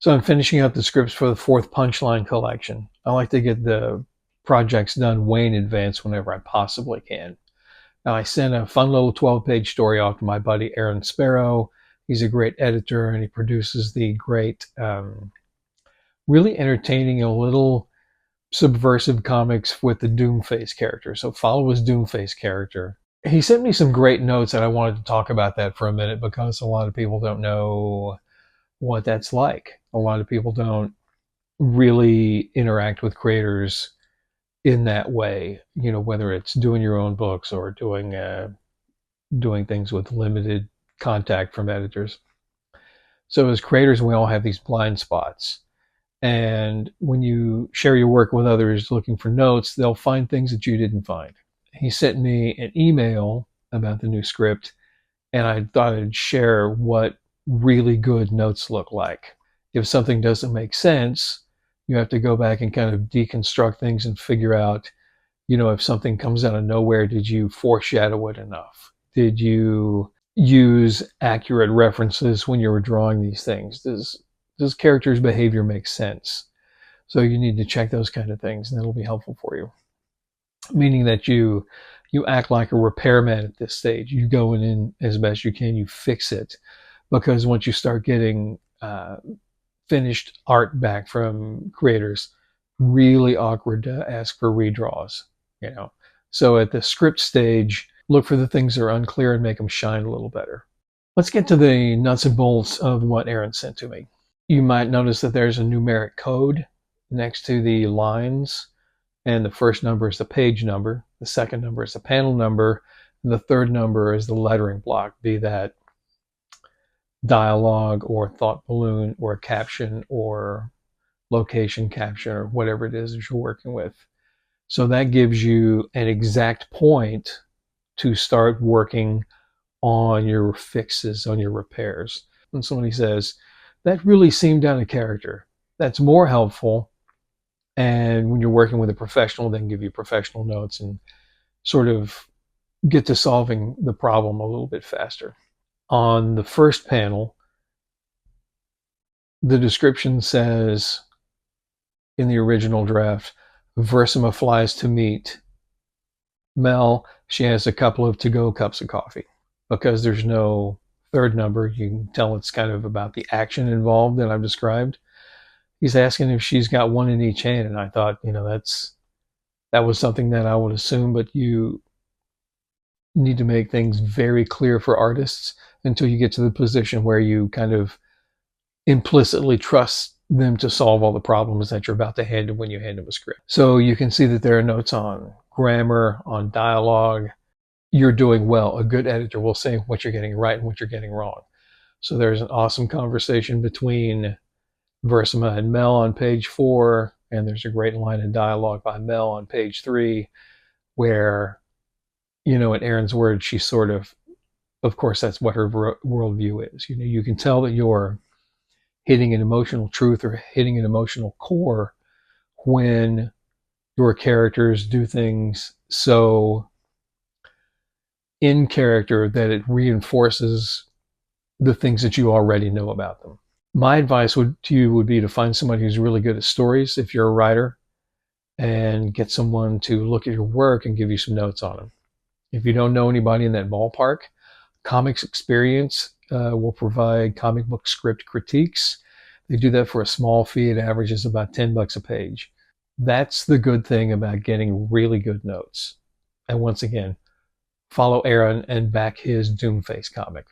So I'm finishing up the scripts for the fourth Punchline collection. I like to get the projects done way in advance whenever I possibly can. Now, I sent a fun little 12-page story off to my buddy Aaron Sparrow. He's a great editor, and he produces the great, really entertaining, a little subversive comics with the Doomface character. So follow his Doomface character. He sent me some great notes, and I wanted to talk about that for a minute because a lot of people don't know what that's like. A lot of people don't really interact with creators in that way, whether it's doing your own books or doing things with limited contact from editors. So as creators, we all have these blind spots. And when you share your work with others looking for notes, they'll find things that you didn't find. He sent me an email about the new script, and I thought I'd share what really good notes look like. If something doesn't make sense, you have to go back and kind of deconstruct things and figure out, if something comes out of nowhere, did you foreshadow it enough? Did you use accurate references when you were drawing these things? Does character's behavior make sense? So you need to check those kind of things, and that'll be helpful for you. Meaning that you act like a repairman at this stage. You go in as best you can, you fix it. Because once you start getting finished art back from creators, really awkward to ask for redraws, So at the script stage, look for the things that are unclear and make them shine a little better. Let's get to the nuts and bolts of what Aaron sent to me. You might notice that there's a numeric code next to the lines, and the first number is the page number, the second number is the panel number, and the third number is the lettering block, be that dialogue or thought balloon or caption or location caption or whatever it is that you're working with. So that gives you an exact point to start working on your fixes, on your repairs. When somebody says, that really seemed out of character, that's more helpful. And when you're working with a professional, they can give you professional notes and sort of get to solving the problem a little bit faster. On the first panel, the description says in the original draft, Versima flies to meet Mel. She has a couple of to-go cups of coffee. Because there's no third number, you can tell it's kind of about the action involved that I've described. He's asking if she's got one in each hand, and I thought, that was something that I would assume, but you need to make things very clear for artists until you get to the position where you kind of implicitly trust them to solve all the problems that you're about to hand them when you hand them a script. So you can see that there are notes on grammar, on dialogue. You're doing well. A good editor will say what you're getting right and what you're getting wrong. So there's an awesome conversation between Versima and Mel on page 4, and there's a great line of dialogue by Mel on page 3 where, in Aaron's words, she sort of course, that's what her worldview is. You can tell that you're hitting an emotional truth or hitting an emotional core when your characters do things so in character that it reinforces the things that you already know about them. My advice to you would be to find somebody who's really good at stories if you're a writer, and get someone to look at your work and give you some notes on them. If you don't know anybody in that ballpark, Comix Experience will provide comic book script critiques. They do that for a small fee. It averages about $10 a page. That's the good thing about getting really good notes. And once again, follow Aaron and back his Doomface comic.